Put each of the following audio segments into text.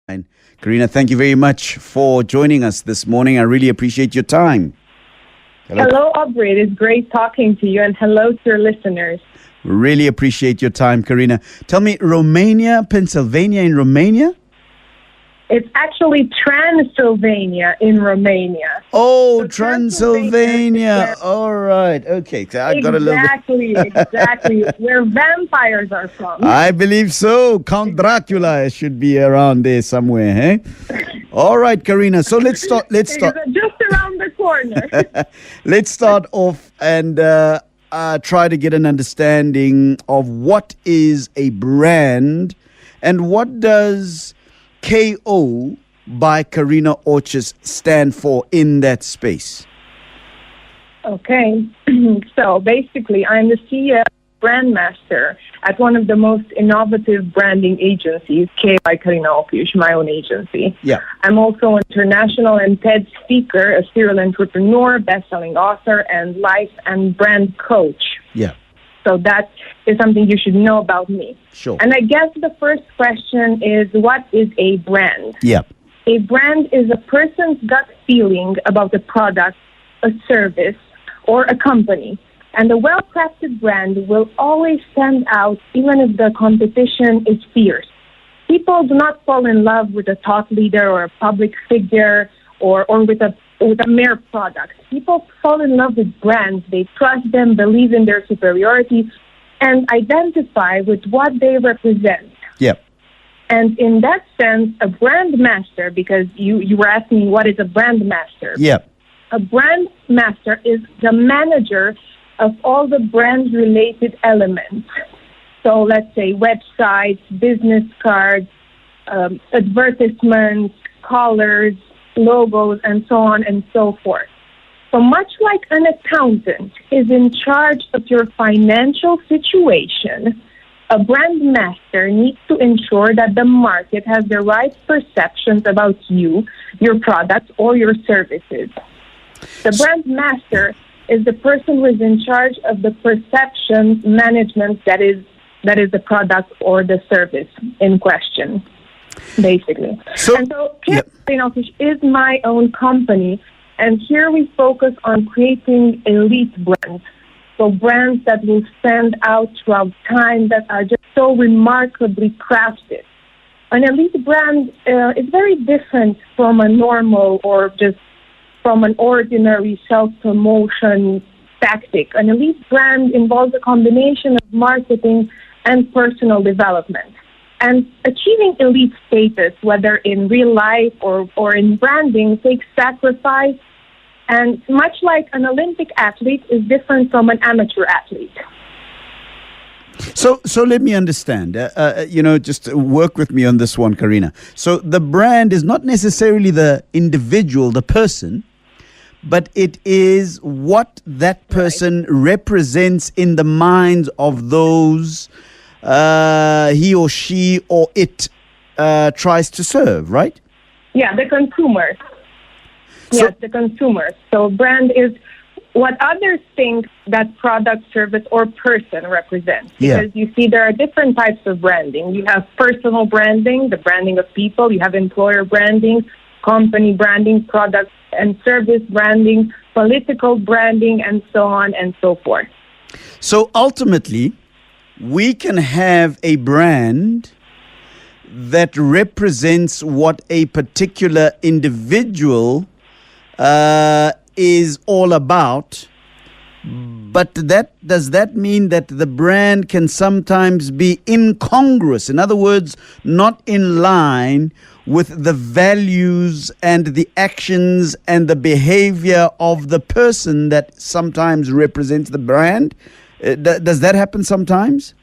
Fine. Karina, thank you very much for joining us this morning. I really appreciate your time. Hello, Aubrey. It is great talking to you, and hello to your listeners. Really appreciate your time, Karina. Tell me, Romania, Pennsylvania in Romania? It's actually Transylvania in Romania. Oh, So Transylvania. All right. Okay. So I got a little bit. Exactly. Where vampires are from. I believe so. Count Dracula should be around there somewhere, eh? All right, Karina. So let's start. Just around the corner. Let's start off and try to get an understanding of what is a brand and what does KO by Karina Orchis stand for in that space. Okay. So basically, I'm the CEO brand master at one of the most innovative branding agencies, KO by Karina Orchis, my own agency. Yeah. I'm also an international and TED speaker, a serial entrepreneur, best-selling author, and life and brand coach. Yeah. So that is something you should know about me. Sure. And I guess the first question is, what is a brand? Yeah. A brand is a person's gut feeling about a product, a service, or a company. And a well-crafted brand will always stand out even if the competition is fierce. People do not fall in love with a thought leader or a public figure or with a mere product. People fall in love with brands. They trust them, believe in their superiority, and identify with what they represent. Yeah. And in that sense, a brand master, because you were asking me what is a brand master. Yeah. A brand master is the manager of all the brand-related elements. So let's say websites, business cards, advertisements, colors, logos, and so on and so forth. So much like an accountant is in charge of your financial situation, a brand master needs to ensure that the market has the right perceptions about you, your product, or your services. The brand master is the person who is in charge of the perception management that is the product or the service in question, basically. So Karina Orchis is my own company, and here we focus on creating elite brands. So brands that will stand out throughout time, that are just so remarkably crafted. An elite brand is very different from a normal or just from an ordinary self-promotion tactic. An elite brand involves a combination of marketing and personal development. And achieving elite status, whether in real life or in branding, takes sacrifice. And much like an Olympic athlete is different from an amateur athlete. So let me understand, just work with me on this one, Karina. So the brand is not necessarily the individual, the person, but it is what that person represents in the minds of those he or she or it tries to serve, right? Yeah, the consumers. Yes, the consumers. So brand is what others think that product, service, or person represents. Because you see, there are different types of branding. You have personal branding, the branding of people. You have employer branding, company branding, product and service branding, political branding, and so on and so forth. So ultimately, we can have a brand that represents what a particular individual is all about, but does that mean that the brand can sometimes be incongruous? In other words, not in line with the values and the actions and the behavior of the person that sometimes represents the brand? Does that happen sometimes?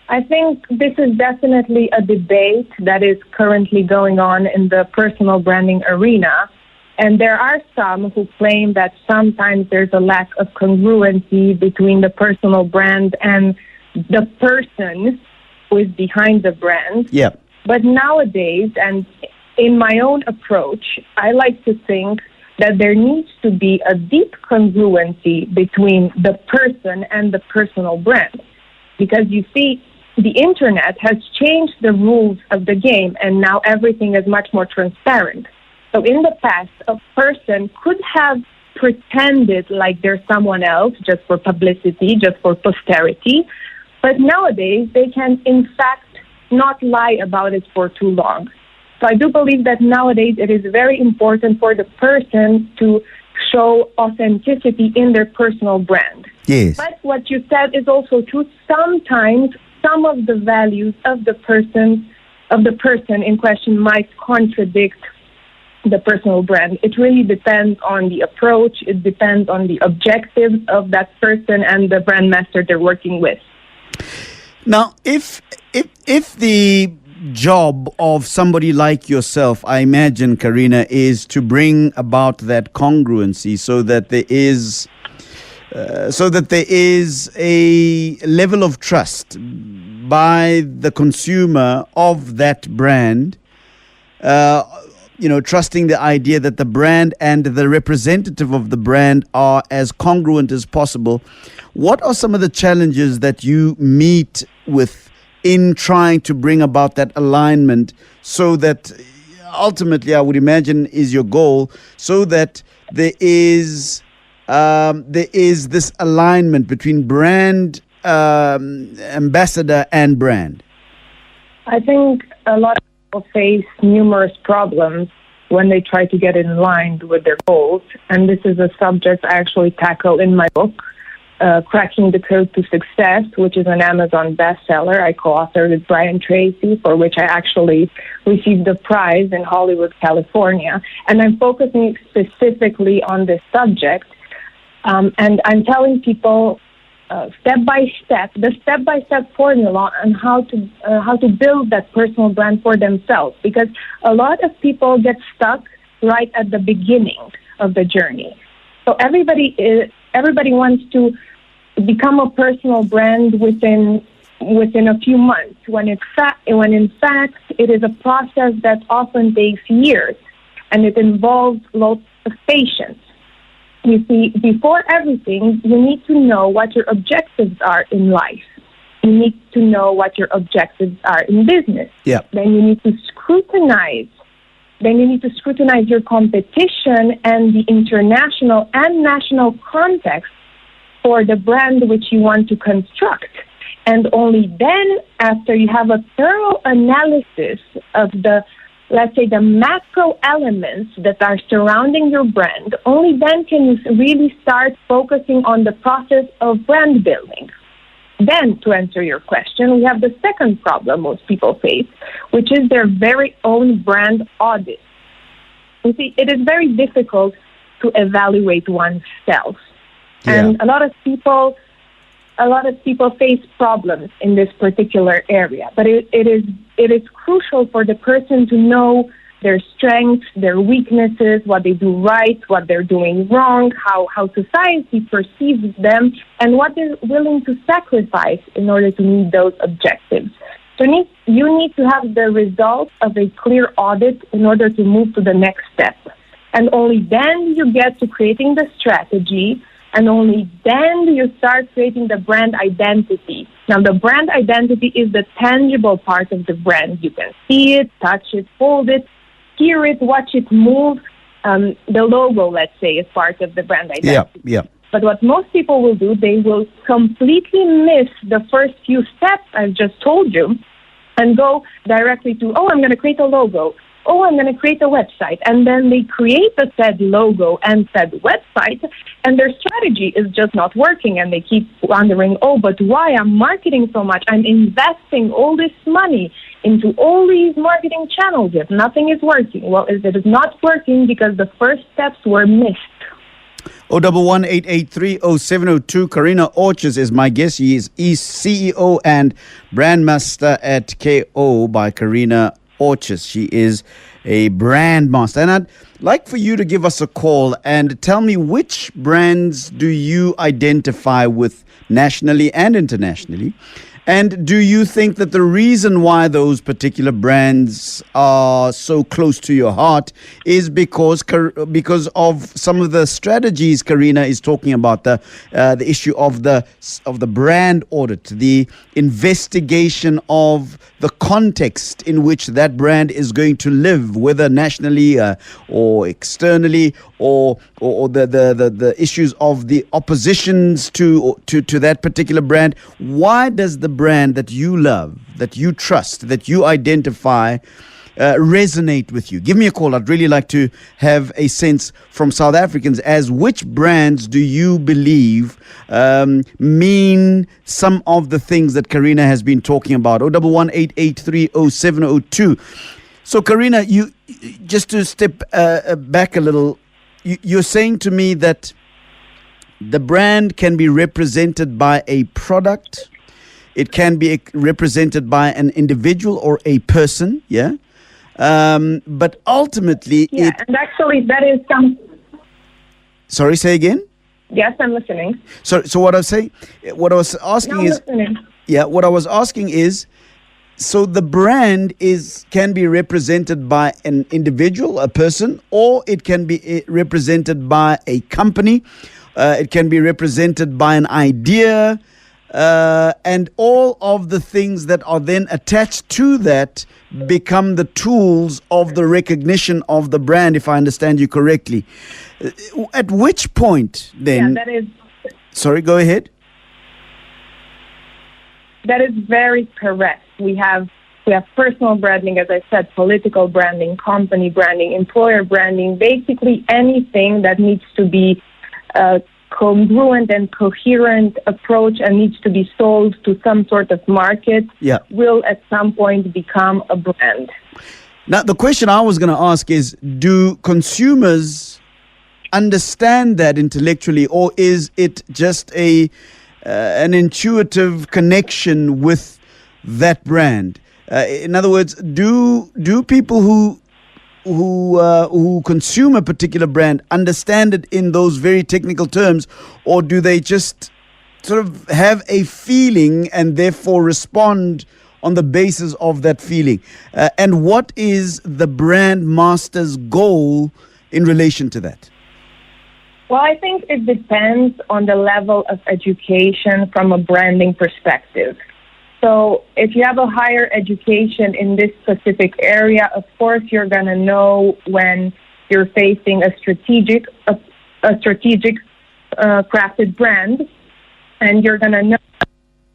I think this is definitely a debate that is currently going on in the personal branding arena. And there are some who claim that sometimes there's a lack of congruency between the personal brand and the person who is behind the brand. Yeah. But nowadays, and in my own approach, I like to think that there needs to be a deep congruency between the person and the personal brand. Because you see, the internet has changed the rules of the game, and now everything is much more transparent. So in the past, a person could have pretended like they're someone else just for publicity, just for posterity. But nowadays, they can, in fact, not lie about it for too long. So I do believe that nowadays it is very important for the person to show authenticity in their personal brand. Yes. But what you said is also true. Sometimes some of the values of the person in question might contradict the personal brand. It really depends on the approach. It depends on the objectives of that person and the brand master they're working with. Now, if the job of somebody like yourself, I imagine, Karina, is to bring about that congruency so that there is a level of trust by the consumer of that brand, trusting the idea that the brand and the representative of the brand are as congruent as possible. What are some of the challenges that you meet with in trying to bring about that alignment so that ultimately, I would imagine, is your goal, so that there is this alignment between brand ambassador and brand? I think a lot of people face numerous problems when they try to get in line with their goals. And this is a subject I actually tackle in my book, Cracking the Code to Success, which is an Amazon bestseller. I co-authored with Brian Tracy, for which I actually received the prize in Hollywood, California. And I'm focusing specifically on this subject. And I'm telling people the step-by-step formula on how to build that personal brand for themselves. Because a lot of people get stuck right at the beginning of the journey. So everybody wants to become a personal brand within a few months, when in fact it is a process that often takes years, and it involves lots of patience. You see, before everything, you need to know what your objectives are in life. You need to know what your objectives are in business. Yeah. Then you need to scrutinize. Your competition and the international and national context for the brand which you want to construct. And only then, after you have a thorough analysis of the macro elements that are surrounding your brand, only then can you really start focusing on the process of brand building. Then, to answer your question, we have the second problem most people face, which is their very own brand audit. You see, it is very difficult to evaluate oneself. Yeah. And a lot of people face problems in this particular area. But it is crucial for the person to know their strengths, their weaknesses, what they do right, what they're doing wrong, how society perceives them, and what they're willing to sacrifice in order to meet those objectives. So you need to have the results of a clear audit in order to move to the next step. And only then you get to creating the strategy, and only then you start creating the brand identity. Now, the brand identity is the tangible part of the brand. You can see it, touch it, hold it, hear it, watch it move. The logo, let's say, is part of the brand identity. Yeah. But what most people will do, they will completely miss the first few steps I've just told you and go directly to, I'm going to create a logo. I'm going to create a website. And then they create the said logo and said website, and their strategy is just not working. And they keep wondering, but why I'm marketing so much? I'm investing all this money into all these marketing channels, yet nothing is working. Well, it is not working because the first steps were missed. 011-883-0702. Karina Orchards is my guest. She is CEO and Brand Master at KO by Karina Orchards. She is a brand master. And I'd like for you to give us a call and tell me, which brands do you identify with nationally and internationally? And do you think that the reason why those particular brands are so close to your heart is because of some of the strategies Karina is talking about, the issue of the brand audit, the investigation of the context in which that brand is going to live, whether nationally or externally, or the issues of the oppositions to that particular brand? Why does the brand that you love, that you trust, that you identify resonate with you? Give me a call. I'd really like to have a sense from South Africans as which brands do you believe mean some of the things that Karina has been talking about. 011-883-0702. So Karina, you just to step back a little, you're saying to me that the brand can be represented by a product. It can be represented by an individual or a person, yeah? But ultimately... Yeah, and actually that is some... Sorry, say again? Yes, I'm listening. So what I was saying, what I was asking No, is... listening. Yeah, what I was asking is, so the brand can be represented by an individual, a person, or it can be represented by a company. It can be represented by an idea, and all of the things that are then attached to that become the tools of the recognition of the brand, if I understand you correctly. At which point then... Yeah, that is... Sorry, go ahead. That is very correct. We have personal branding, as I said, political branding, company branding, employer branding, basically anything that needs to be congruent and coherent approach and needs to be sold to some sort of market will at some point become a brand. Now, the question I was going to ask is, do consumers understand that intellectually, or is it just an intuitive connection with that brand? In other words, do people who consume a particular brand understand it in those very technical terms, or do they just sort of have a feeling and therefore respond on the basis of that feeling? And what is the brand master's goal in relation to that? Well, I think it depends on the level of education from a branding perspective. So if you have a higher education in this specific area, of course you're going to know when you're facing a strategic crafted brand, and you're going to know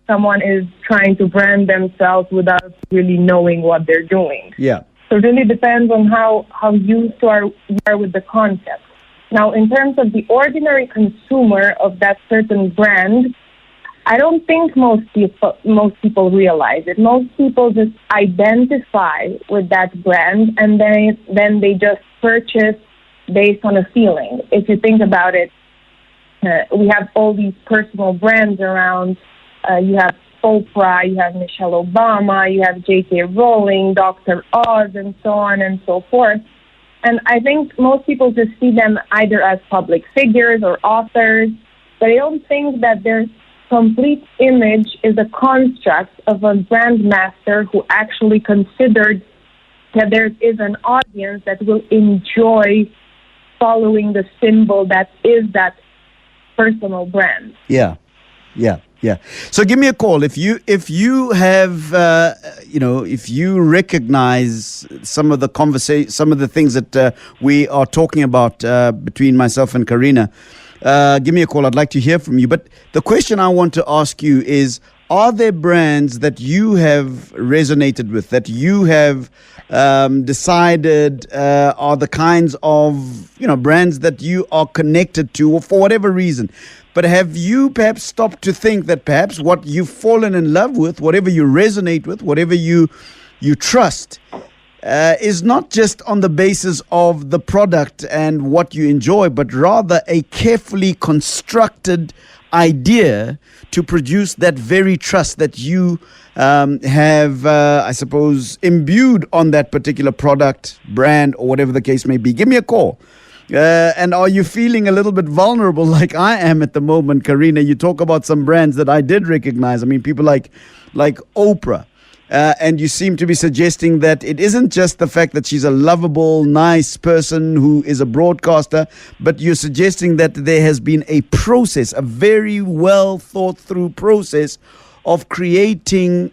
someone is trying to brand themselves without really knowing what they're doing. Yeah. So it really depends on how used you are with the concept. Now, in terms of the ordinary consumer of that certain brand, I don't think most people realize it. Most people just identify with that brand, and then they just purchase based on a feeling. If you think about it, we have all these personal brands around. You have Oprah, you have Michelle Obama, you have J.K. Rowling, Dr. Oz, and so on and so forth. And I think most people just see them either as public figures or authors, but I don't think that their complete image is a construct of a brand master who actually considered that there is an audience that will enjoy following the symbol that is that personal brand. Yeah. So give me a call if you have if you recognize some of the some of the things that we are talking about between myself and Karina. Give me a call. I'd like to hear from you. But the question I want to ask you is: are there brands that you have resonated with, that you have decided are the kinds of brands that you are connected to, or for whatever reason? But have you perhaps stopped to think that perhaps what you've fallen in love with, whatever you resonate with, whatever you trust, is not just on the basis of the product and what you enjoy, but rather a carefully constructed idea to produce that very trust that you have, I suppose, imbued on that particular product, brand, or whatever the case may be? Give me a call. And are you feeling a little bit vulnerable like I am at the moment, Karina? You talk about some brands that I did recognize. I mean, people like Oprah. And you seem to be suggesting that it isn't just the fact that she's a lovable, nice person who is a broadcaster, but you're suggesting that there has been a process, a very well thought through process of creating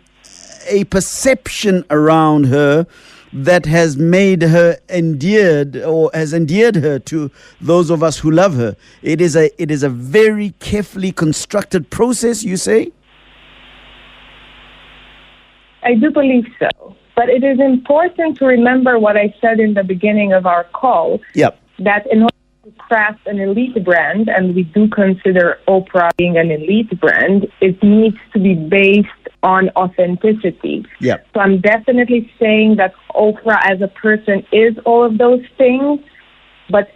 a perception around her that has made her endeared, or has endeared her to those of us who love her. It is a very carefully constructed process, you say? I do believe so. But it is important to remember what I said in the beginning of our call. Yep. That in order to craft an elite brand, and we do consider Oprah being an elite brand, it needs to be based on authenticity. Yep. So I'm definitely saying that Oprah as a person is all of those things, but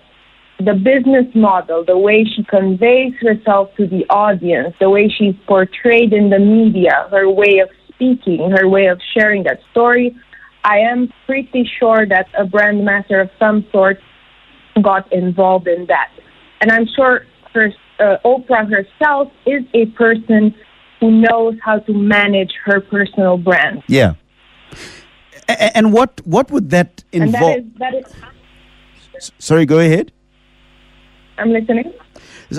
the business model, the way she conveys herself to the audience, the way she's portrayed in the media, her way of speaking, her way of sharing that story, I am pretty sure that a brand master of some sort got involved in that. And I'm sure Oprah herself is a person who knows how to manage her personal brand. Yeah. And what would that involve? And that is Sorry, go ahead. I'm listening.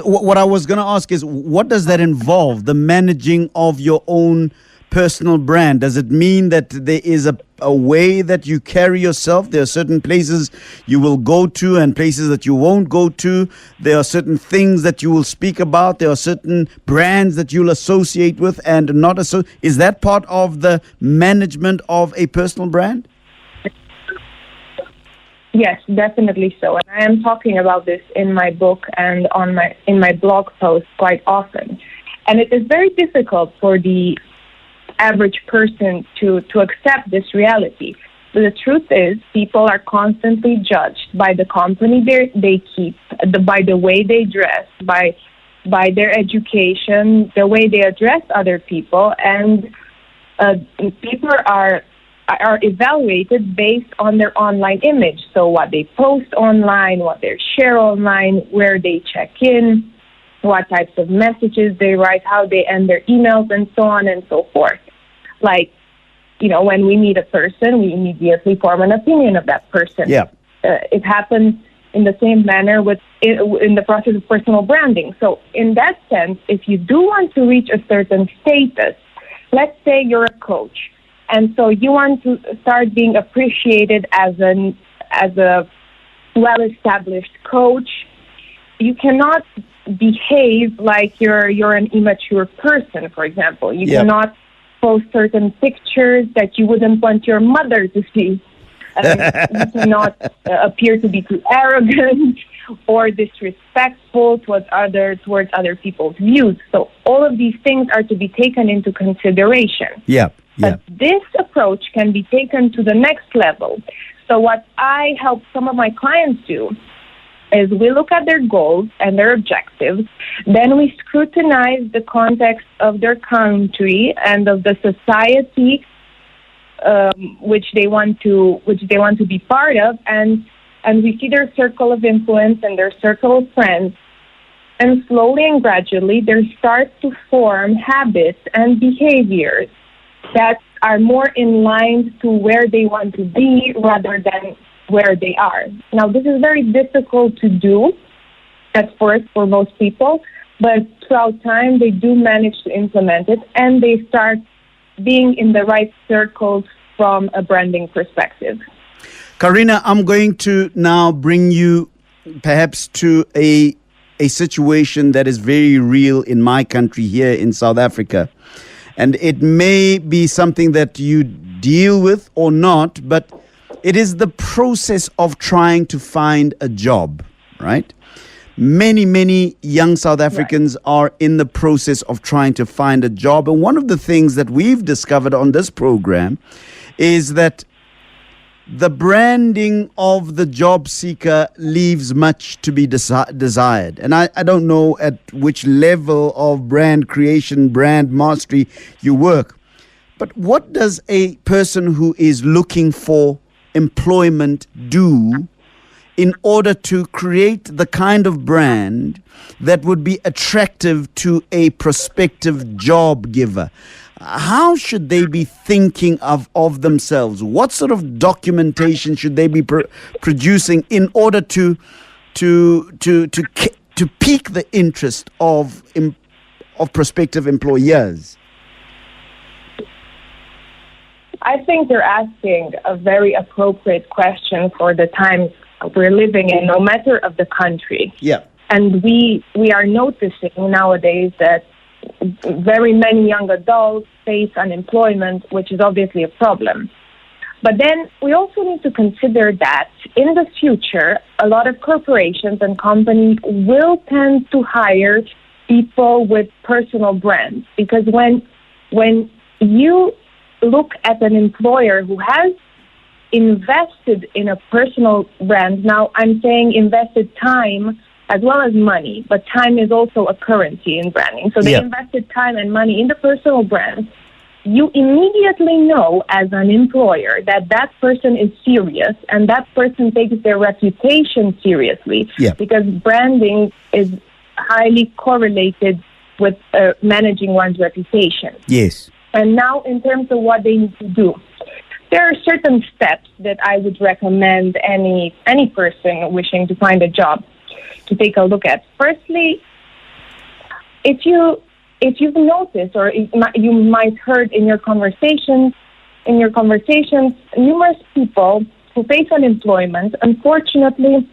What I was going to ask is, what does that involve, the managing of your own personal brand? Does it mean that there is a way that you carry yourself? There are certain places you will go to and places that you won't go to. There are certain things that you will speak about. There are certain brands that you'll associate with and not associate. Is that part of the management of a personal brand? Yes, definitely so. And I am talking about this in my book and in my blog posts quite often. And it is very difficult for the average person to accept this reality. But the truth is, people are constantly judged by the company they keep, by the way they dress, by their education, the way they address other people, and people are evaluated based on their online image. So what they post online, what they share online, where they check in, what types of messages they write, how they end their emails, and so on and so forth. Like, when we meet a person, we immediately form an opinion of that person. Yeah. It happens in the same manner in the process of personal branding. So in that sense, if you do want to reach a certain status, let's say you're a coach, and so you want to start being appreciated as a well-established coach, you cannot behave like you're an immature person, for example. You cannot post certain pictures that you wouldn't want your mother to see. You cannot appear to be too arrogant or disrespectful towards other people's views. So all of these things are to be taken into consideration. Yeah. But this approach can be taken to the next level. So what I help some of my clients do is we look at their goals and their objectives, then we scrutinize the context of their country and of the society which they want to be part of, and we see their circle of influence and their circle of friends, and slowly and gradually there starts to form habits and behaviors that are more in line to where they want to be rather than where they are. Now, this is very difficult to do at first for most people, but throughout time they do manage to implement it, and they start being in the right circles from a branding perspective. Karina, I'm going to now bring you perhaps to a situation that is very real in my country here in South Africa. And it may be something that you deal with or not, but it is the process of trying to find a job, right? Many young South Africans are in the process of trying to find a job. And one of the things that we've discovered on this program is that the branding of the job seeker leaves much to be desired. And I don't know at which level of brand creation, brand mastery you work. But what does a person who is looking for employment do in order to create the kind of brand that would be attractive to a prospective job giver? How should they be thinking of themselves? What sort of documentation should they be producing in order to pique the interest of prospective employers? I think you're asking a very appropriate question for the times we're living in, no matter of the country. Yeah. And we are noticing nowadays that very many young adults face unemployment, which is obviously a problem. But then we also need to consider that in the future, a lot of corporations and companies will tend to hire people with personal brands. Because when you look at an employer who has invested in a personal brand, now I'm saying invested time as well as money, but time is also a currency in branding. So they invested time and money in the personal brand. You immediately know as an employer that that person is serious and that person takes their reputation seriously, because branding is highly correlated with managing one's reputation. Yes. And now in terms of what they need to do, there are certain steps that I would recommend any person wishing to find a job to take a look at. Firstly, if you've noticed, or you might heard in your conversations, numerous people who face unemployment, unfortunately,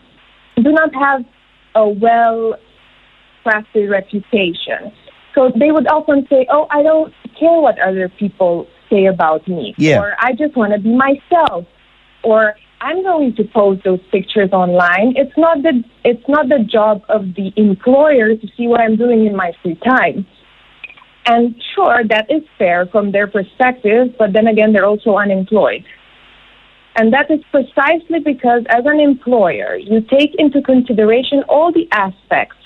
do not have a well-crafted reputation. So they would often say, "Oh, I don't care what other people say about me," or "I just want to be myself," or "I'm going to post those pictures online. It's not the job of the employer to see what I'm doing in my free time." And sure, that is fair from their perspective, but then again, they're also unemployed. And that is precisely because as an employer, you take into consideration all the aspects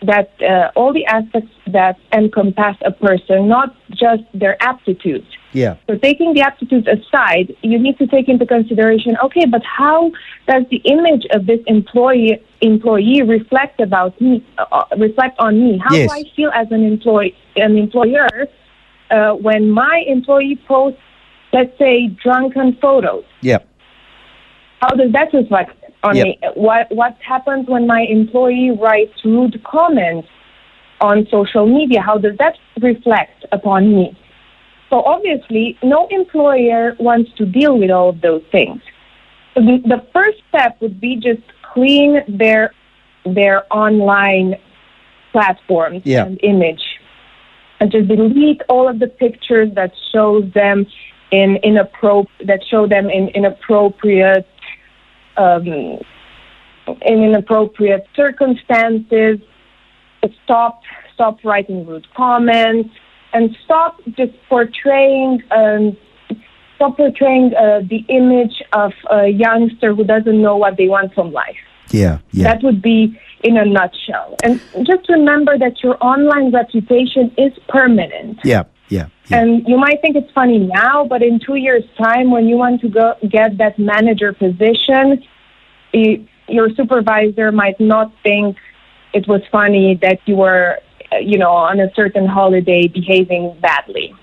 that encompass a person, not just their aptitudes. Yeah. So taking the aptitudes aside, you need to take into consideration, okay, but how does the image of this employee reflect on me? How do I feel as an employer when my employee posts, let's say, drunken photos? Yeah. How does that reflect on me? What happens when my employee writes rude comments on social media? How does that reflect upon me? So obviously, no employer wants to deal with all of those things. So the first step would be just clean their online platforms and image, and just delete all of the pictures that show them in inappropriate circumstances. Stop writing rude comments, and stop just portraying the image of a youngster who doesn't know what they want from life. That would be in a nutshell. And just remember that your online reputation is permanent. And you might think it's funny now, but in 2 years' time, when you want to go get that manager position, your supervisor might not think it was funny that you were, on a certain holiday behaving badly.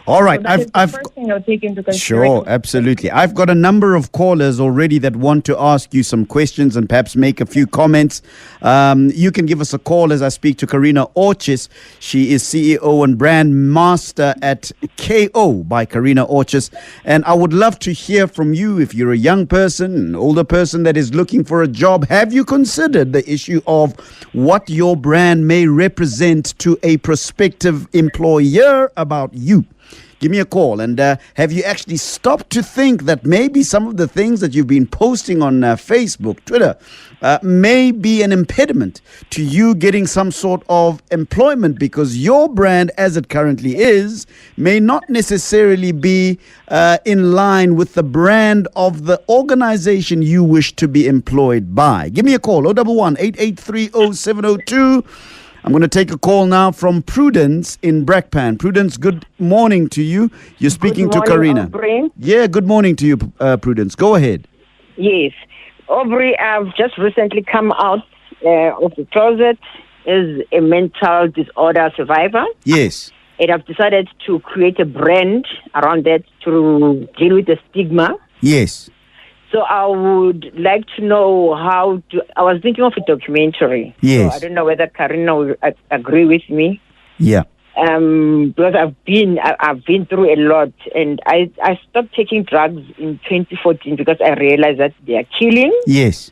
All right. So that's the first thing I'll take into consideration. Sure, absolutely. I've got a number of callers already that want to ask you some questions and perhaps make a few comments. You can give us a call as I speak to Karina Orchis. She is CEO and Brand Master at KO by Karina Orchis. And I would love to hear from you if you're a young person, an older person that is looking for a job. Have you considered the issue of what your brand may represent to a prospective employer about you? Give me a call. And have you actually stopped to think that maybe some of the things that you've been posting on Facebook, Twitter, may be an impediment to you getting some sort of employment, because your brand as it currently is may not necessarily be in line with the brand of the organization you wish to be employed by? Give me a call, 011-883-0702. I'm going to take a call now from Prudence in Brakpan. Prudence, good morning to you. You're speaking to Karina. Brent. Yeah, good morning to you, Prudence. Go ahead. Yes. Aubrey, I've just recently come out of the closet as a mental disorder survivor. Yes. And I've decided to create a brand around that to deal with the stigma. Yes. So I would like to know I was thinking of a documentary. Yes. So I don't know whether Karina will agree with me. Yeah. Because I've been through a lot, and I stopped taking drugs in 2014 because I realized that they are killing. Yes.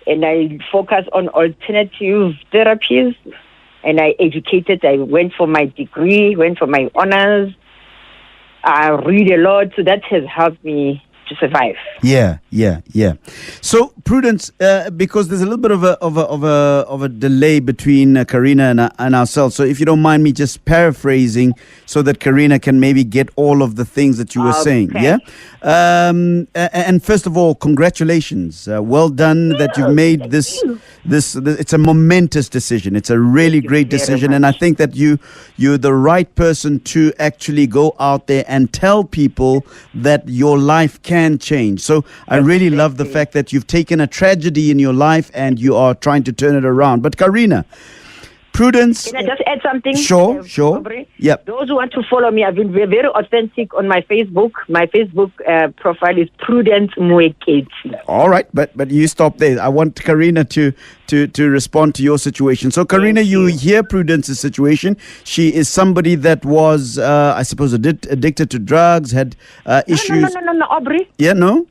And I focus on alternative therapies, and I educated. I went for my degree, went for my honors. I read a lot, so that has helped me to survive. Yeah. So Prudence, because there's a little bit of a delay between Karina and ourselves. So if you don't mind me just paraphrasing, so that Karina can maybe get all of the things that you were saying. Yeah. And first of all, congratulations. Well done that you've made this. It's a momentous decision. It's a really great decision, and I think that you're the right person to actually go out there and tell people that your life can change. So I really love the fact that you've taken a tragedy in your life and you are trying to turn it around. But Karina, Prudence. Can I just add something? Sure. Yep. Those who want to follow me, I've been very authentic on my Facebook. My Facebook profile is Prudence Mweketi. All right, but you stop there. I want Karina to respond to your situation. So, Karina, you hear Prudence's situation. She is somebody that was, I suppose, addicted to drugs, had issues. No, Aubrey. Yeah, no?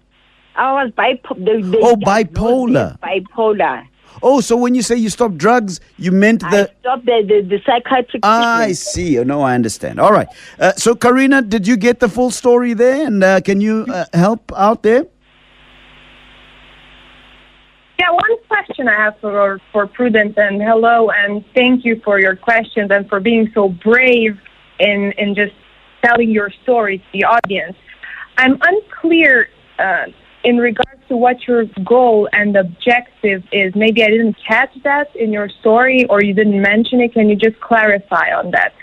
I was bipolar. Bipolar. Bipolar. Oh, so when you say you stopped drugs, you meant I stopped the psychiatric treatment. I see. No, I understand. All right. So, Karina, did you get the full story there? And can you help out there? Yeah, one question I have for Prudence, and hello, and thank you for your questions and for being so brave in just telling your story to the audience. I'm unclear in regards to what your goal and objective is. Maybe I didn't catch that in your story, or you didn't mention it. Can you just clarify on that?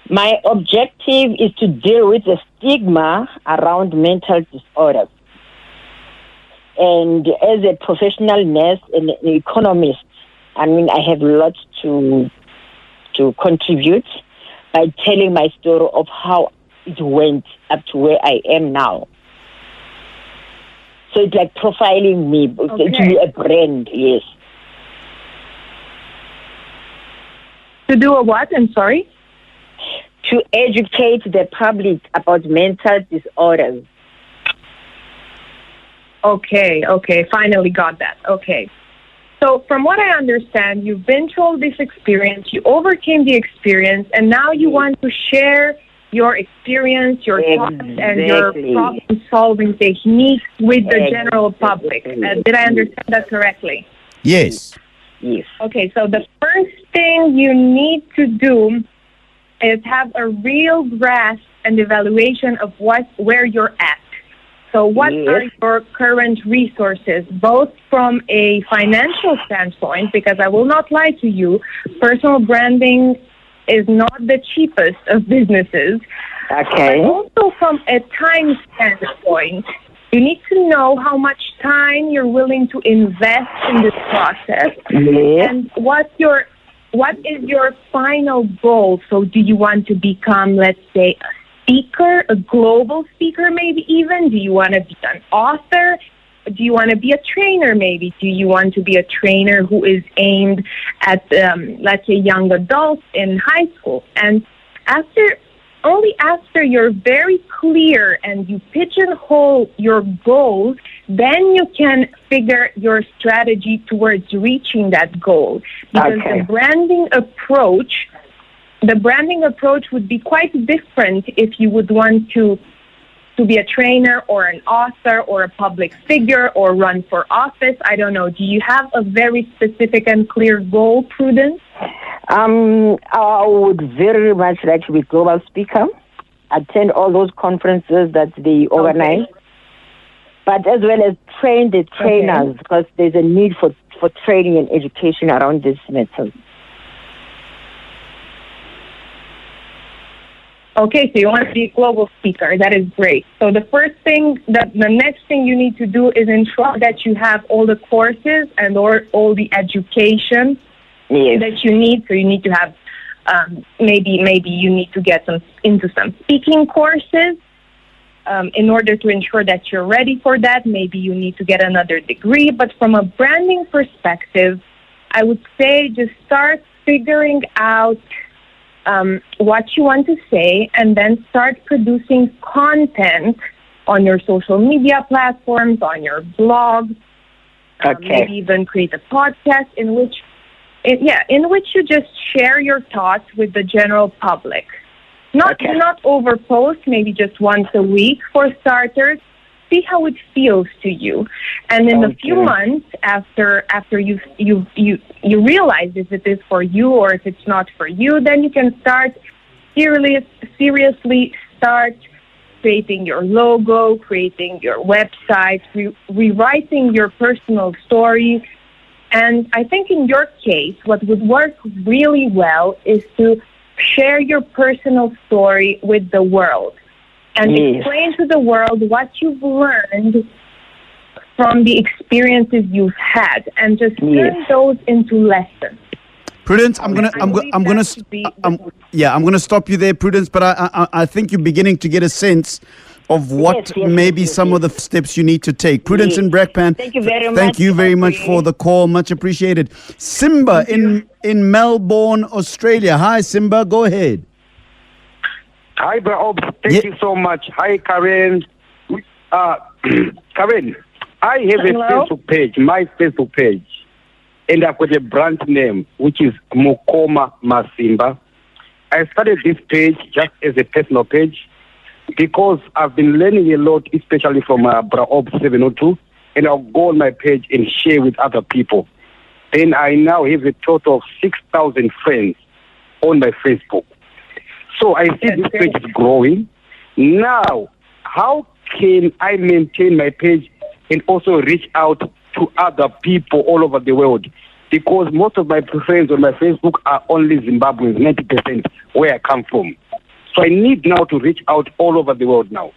My objective is to deal with the stigma around mental disorders. And as a professional nurse and an economist, I mean, I have lots to contribute by telling my story of how it went up to where I am now. So it's like profiling me. Okay. To be a brand, yes. To do a what? I'm sorry? To educate the public about mental disorders. Okay. Finally got that. Okay. So from what I understand, you've been through this experience, you overcame the experience, and now you want to share your experience, your thoughts, and your problem-solving techniques with the general public. Did I understand that correctly? Yes. Okay, so the first thing you need to do is have a real grasp and evaluation of where you're at. So what are your current resources, both from a financial standpoint, because I will not lie to you, personal branding is not the cheapest of businesses. Okay. But also from a time standpoint, you need to know how much time you're willing to invest in this process. Yes. And what is your final goal? So do you want to become, let's say, a speaker, a global speaker maybe even? Do you want to be an author? Do you want to be a trainer maybe? Do you want to be a trainer who is aimed at, let's say, young adults in high school? And only after you're very clear and you pigeonhole your goals, then you can figure your strategy towards reaching that goal. Because the branding approach would be quite different if you would want to be a trainer or an author or a public figure or run for office. I don't know. Do you have a very specific and clear goal, Prudence? I would very much like to be a global speaker, attend all those conferences that they organize, but as well as train the trainers, because there's a need for training and education around this matter. Okay, so you want to be a global speaker. That is great. So the next thing you need to do is ensure that you have all the courses and all the education that you need. So you need to have maybe you need to get into some speaking courses in order to ensure that you're ready for that. Maybe you need to get another degree. But from a branding perspective, I would say just start figuring out what you want to say, and then start producing content on your social media platforms, on your blog. Maybe even create a podcast in which you just share your thoughts with the general public. Not overpost, maybe just once a week for starters. See how it feels to you, and in a few months after you realize if it is for you or if it's not for you, then you can start seriously start creating your logo, creating your website, rewriting your personal story. And I think in your case, what would work really well is to share your personal story with the world. And explain to the world what you've learned from the experiences you've had, and just turn those into lessons. Prudence, I'm gonna stop you there, Prudence. But I think you're beginning to get a sense of what maybe some of the steps you need to take. Prudence in Brakpan. Thank you very much. Thank you very much for the call. Much appreciated. Simba in Melbourne, Australia. Hi, Simba. Go ahead. Hi, bro. Thank you so much. Hi, Karen. Karen, I have a Facebook page, my Facebook page, and I've got a brand name, which is Mukoma Masimba. I started this page just as a personal page because I've been learning a lot, especially from Braob 702, and I'll go on my page and share with other people. Then I now have a total of 6,000 friends on my Facebook. So I see this page is growing. Now, how can I maintain my page and also reach out to other people all over the world? Because most of my friends on my Facebook are only Zimbabweans, 90% where I come from. So I need now to reach out all over the world now.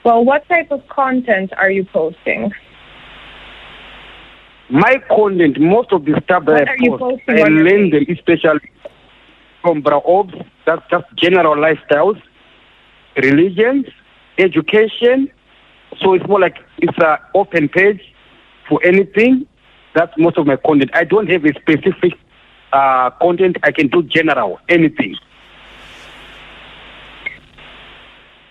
Well, what type of content are you posting? My content, most of the stuff that I post, I learn them especially from Braobs. That's just general lifestyles, religions, education. So it's more like it's an open page for anything. That's most of my content. I don't have a specific content. I can do general, anything.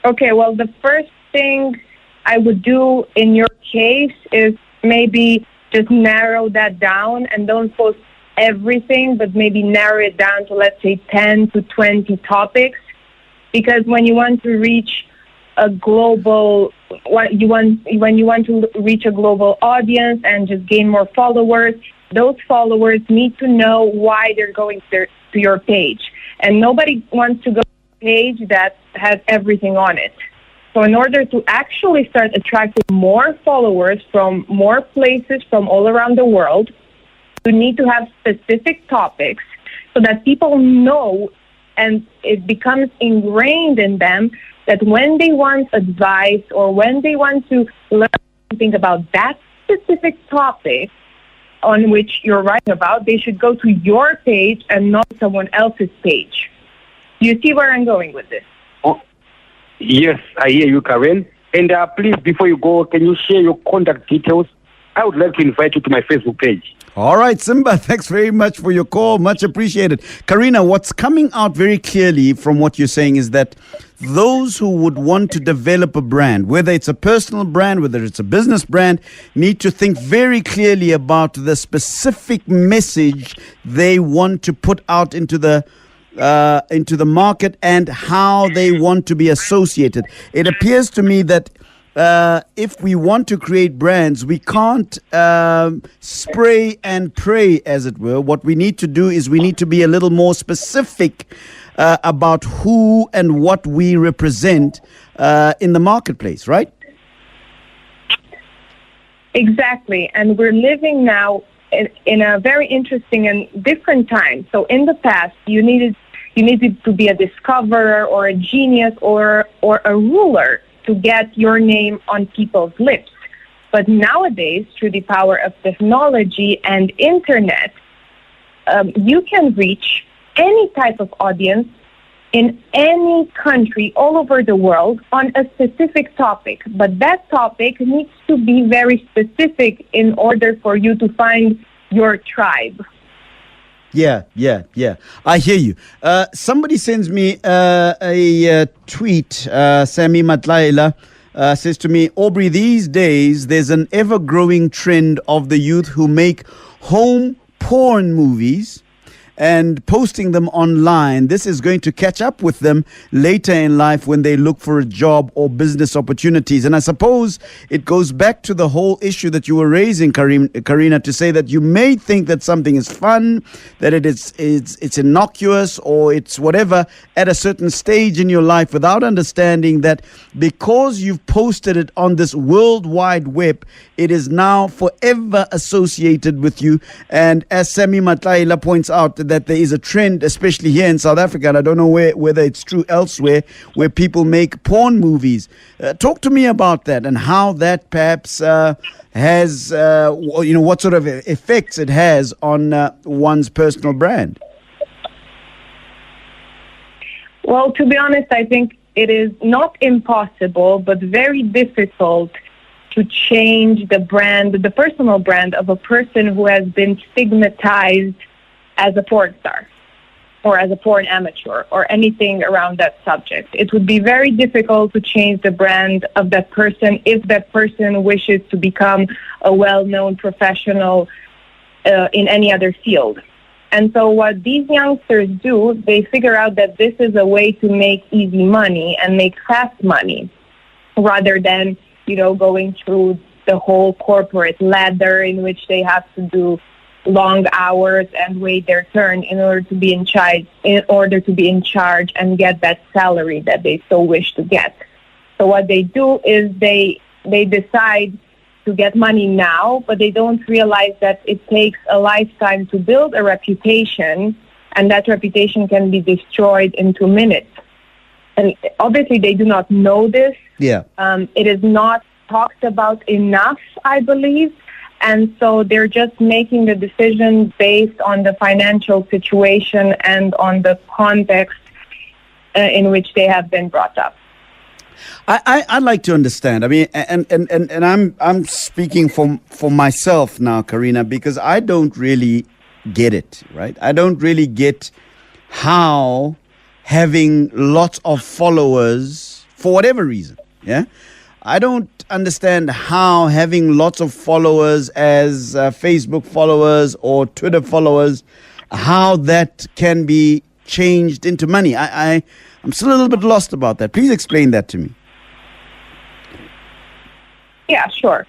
Okay, well, the first thing I would do in your case is maybe just narrow that down and don't post everything, but maybe narrow it down to, let's say, 10 to 20 topics. Because when you want to reach a global, when you want to reach a global audience and just gain more followers, those followers need to know why they're going to your page. And nobody wants to go to a page that has everything on it. So in order to actually start attracting more followers from more places from all around the world, you need to have specific topics so that people know and it becomes ingrained in them that when they want advice or when they want to learn something about that specific topic on which you're writing about, they should go to your page and not someone else's page. Do you see where I'm going with this? Yes, I hear you, Karen. And please, before you go, can you share your contact details? I would like to invite you to my Facebook page. All right, Simba, thanks very much for your call. Much appreciated. Karina, what's coming out very clearly from what you're saying is that those who would want to develop a brand, whether it's a personal brand, whether it's a business brand, need to think very clearly about the specific message they want to put out into the market and how they want to be associated. It appears to me that if we want to create brands, we can't spray and pray, as it were. What we need to do is we need to be a little more specific about who and what we represent in the marketplace, right? Exactly. And we're living now in a very interesting and different time. So in the past, you needed You needed to be a discoverer or a genius or a ruler to get your name on people's lips. But nowadays, through the power of technology and internet, you can reach any type of audience in any country all over the world on a specific topic. But that topic needs to be very specific in order for you to find your tribe. Yeah. I hear you. Somebody sends me a tweet. Sammy Matlaila says to me, Aubrey, these days there's an ever-growing trend of the youth who make home porn movies and posting them online. This is going to catch up with them later in life when they look for a job or business opportunities. And I suppose it goes back to the whole issue that you were raising, Karina, to say that you may think that something is fun, that it's innocuous or it's whatever at a certain stage in your life, without understanding that because you've posted it on this World Wide Web, it is now forever associated with you. And as Sami Matlaila points out, that there is a trend, especially here in South Africa, and I don't know whether it's true elsewhere, where people make porn movies. Talk to me about that and how that perhaps has, what sort of effects it has on one's personal brand. Well, to be honest, I think it is not impossible, but very difficult to change the brand, the personal brand of a person who has been stigmatized as a porn star or as a porn amateur or anything around that subject. It would be very difficult to change the brand of that person if that person wishes to become a well-known professional in any other field. And so what these youngsters do, they figure out that this is a way to make easy money and make fast money rather than, going through the whole corporate ladder in which they have to do long hours and wait their turn in order to be in charge and get that salary that they so wish to get. So what they do is they decide to get money now, but they don't realize that it takes a lifetime to build a reputation, and that reputation can be destroyed in 2 minutes. And obviously they do not know this. Yeah. It is not talked about enough, I believe. And so they're just making the decision based on the financial situation and on the context in which they have been brought up. I'd like to understand. I mean, and I'm speaking for myself now, Karina, because I don't really get it, right? I don't really get how having lots of followers, for whatever reason, yeah, I don't understand how having lots of followers as Facebook followers or Twitter followers, how that can be changed into money. I'm still a little bit lost about that. Please explain that to me. Yeah, sure.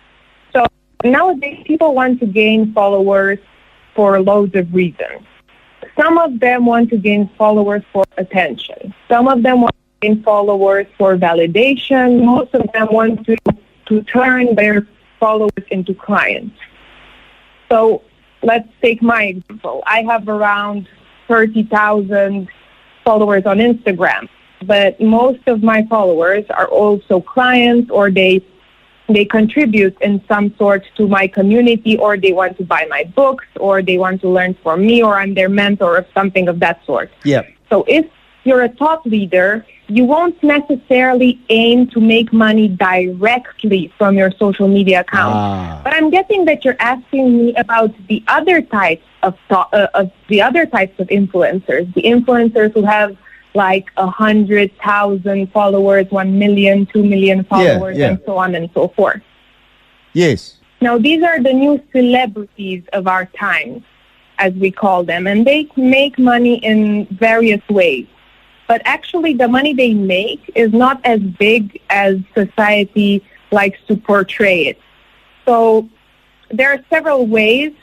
So nowadays people want to gain followers for loads of reasons. Some of them want to gain followers for attention. Some of them want to gain followers for validation. Most of them want to turn their followers into clients. So let's take my example. I have around 30,000 followers on Instagram, but most of my followers are also clients, or they contribute in some sort to my community, or they want to buy my books, or they want to learn from me, or I'm their mentor or something of that sort. Yeah. So if you're a thought leader, you won't necessarily aim to make money directly from your social media account. But I'm guessing that you're asking me about the other types of influencers, the influencers who have like 100,000 followers, 1 million, 2 million followers, and so on and so forth. Yes. Now, these are the new celebrities of our time, as we call them, and they make money in various ways. But actually, the money they make is not as big as society likes to portray it. So there are several ways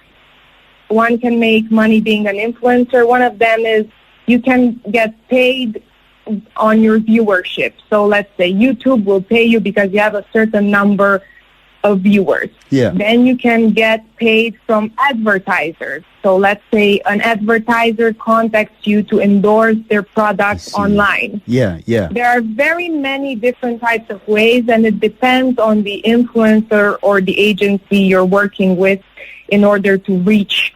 one can make money being an influencer. One of them is you can get paid on your viewership. So let's say YouTube will pay you because you have a certain number of viewers. Yeah. Then you can get paid from advertisers. So let's say an advertiser contacts you to endorse their product online. Yeah, yeah. There are very many different types of ways, and it depends on the influencer or the agency you're working with in order to reach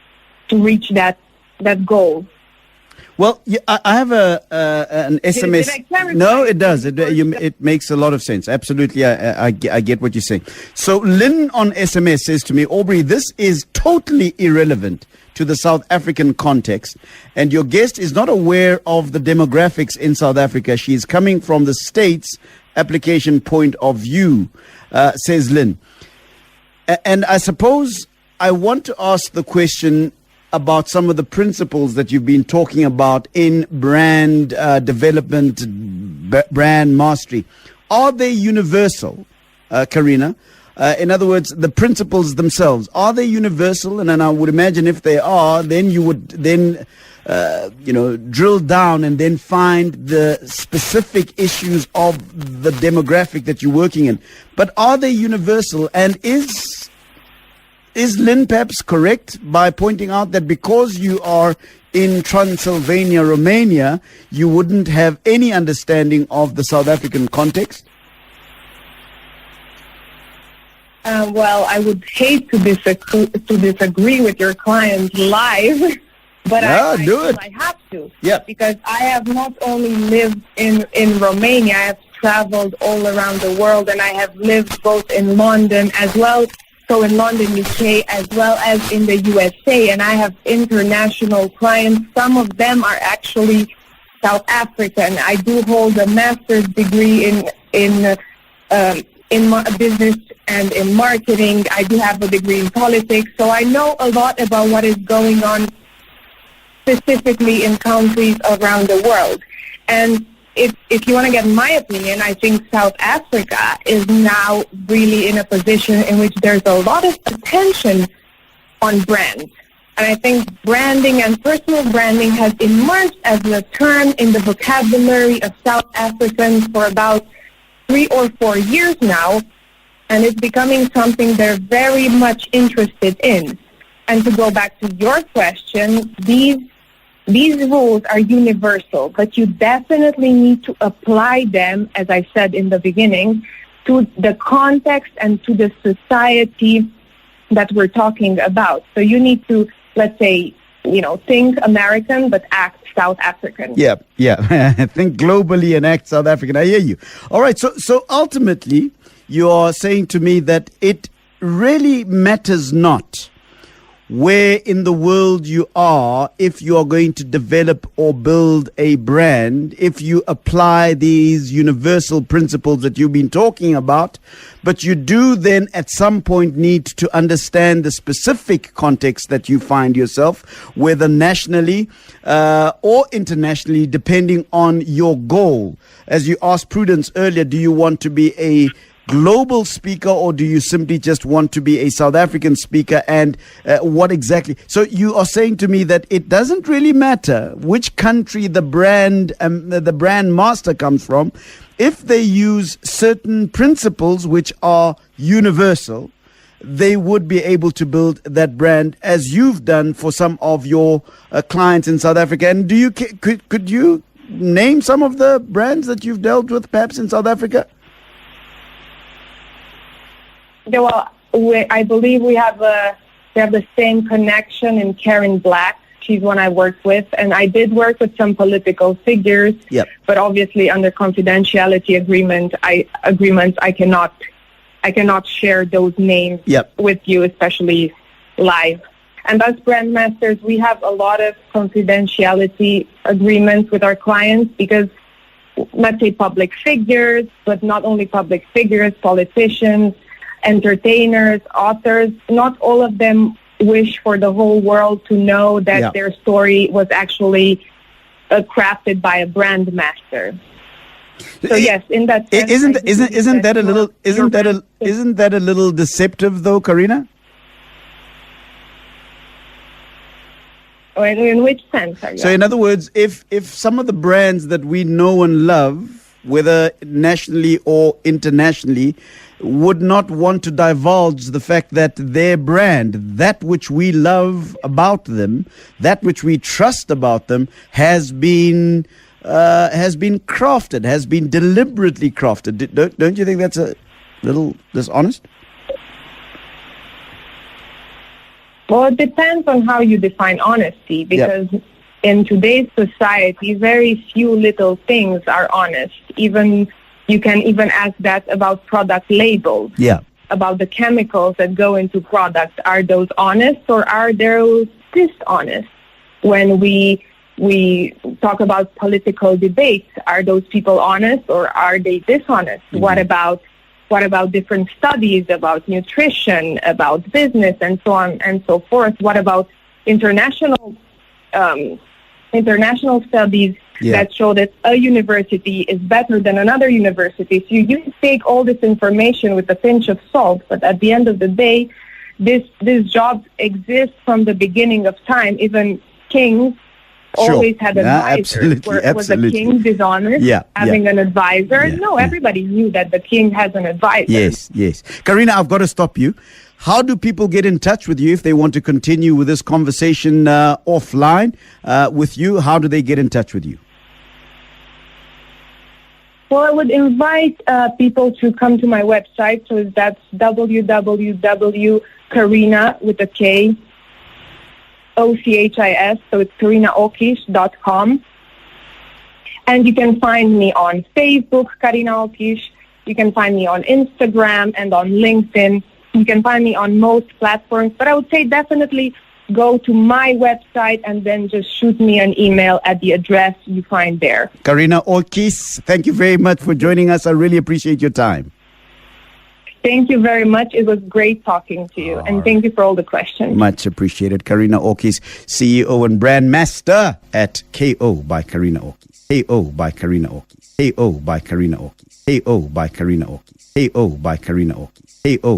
that goal. Well, I have an SMS. Did I clarify? No, it does. It makes a lot of sense. Absolutely, I get what you're saying. So Lynn on SMS says to me, Aubrey, this is totally irrelevant to the South African context, and your guest is not aware of the demographics in South Africa. She is coming from the state's application point of view, says Lynn. And I suppose I want to ask the question about some of the principles that you've been talking about in brand development, brand mastery. Are they universal, Karina? In other words, the principles themselves, are they universal? And then I would imagine if they are, then you would then, drill down and then find the specific issues of the demographic that you're working in. But are they universal? And is Lynn perhaps correct by pointing out that because you are in Transylvania, Romania, you wouldn't have any understanding of the South African context? Well, I would hate to disagree with your client live, but I have to. Yeah. Because I have not only lived in Romania, I have traveled all around the world, and I have lived both in London as well, so in London, UK, as well as in the USA, and I have international clients. Some of them are actually South African. I do hold a master's degree in business and in marketing. I do have a degree in politics, so I know a lot about what is going on specifically in countries around the world. And if you want to get my opinion, I think South Africa is now really in a position in which there's a lot of attention on brands. And I think branding and personal branding has emerged as a term in the vocabulary of South Africans for about 3 or 4 years now, and it's becoming something they're very much interested in. And to go back to your question, these rules are universal, but you definitely need to apply them, as I said in the beginning, to the context and to the society that we're talking about. So you need to, let's say, think American but act South African. Yeah. Think globally and act South African. I hear you. All right. So ultimately, you are saying to me that it really matters not where in the world you are if you are going to develop or build a brand, if you apply these universal principles that you've been talking about, but you do then at some point need to understand the specific context that you find yourself, whether nationally or internationally, depending on your goal. As you asked Prudence earlier, do you want to be a global speaker, or do you simply just want to be a South African speaker? And what exactly? So you are saying to me that it doesn't really matter which country the brand master comes from, if they use certain principles which are universal, they would be able to build that brand as you've done for some of your clients in South Africa. And do you could you name some of the brands that you've dealt with perhaps in South Africa? Well, I believe we have the same connection in Karen Black. She's one I worked with, and I did work with some political figures. Yep. But obviously, under confidentiality agreements, I cannot share those names with you, especially live. And as brand masters, we have a lot of confidentiality agreements with our clients because, let's say, public figures, but not only public figures, politicians, entertainers, authors, not all of them wish for the whole world to know that their story was actually crafted by a brand master. So yes, in that sense, isn't that a little deceptive though, Karina? In which sense are you? So in other words, if some of the brands that we know and love whether nationally or internationally, would not want to divulge the fact that their brand, that which we love about them, that which we trust about them, has been crafted, has been deliberately crafted. Don't you think that's a little dishonest? Well, it depends on how you define honesty, because in today's society, very few little things are honest. You can even ask that about product labels. Yeah. About the chemicals that go into products. Are those honest or are those dishonest? When we talk about political debates, are those people honest or are they dishonest? Mm-hmm. What about different studies about nutrition, about business, and so on and so forth? What about international studies that show that a university is better than another university? So you take all this information with a pinch of salt, but at the end of the day, this job exists from the beginning of time. Even kings always had advisors. Was a king dishonest having an advisor? No, everybody knew that the king has an advisor. Yes. Karina, I've got to stop you. How do people get in touch with you if they want to continue with this conversation offline with you? How do they get in touch with you? Well, I would invite people to come to my website. So that's www.karina with a K, OCHIS, so it's karinaokish.com. And you can find me on Facebook, Karina Okish. You can find me on Instagram and on LinkedIn. You can find me on most platforms. But I would say definitely go to my website and then just shoot me an email at the address you find there. Karina Okish, thank you very much for joining us. I really appreciate your time. Thank you very much. It was great talking to you. And thank you for all the questions. Much appreciated. Karina Okish, CEO and Brand Master at KO by Karina Okish. KO by Karina Okish. KO by Karina Okish. KO by Karina Okish. KO by Karina Okish. KO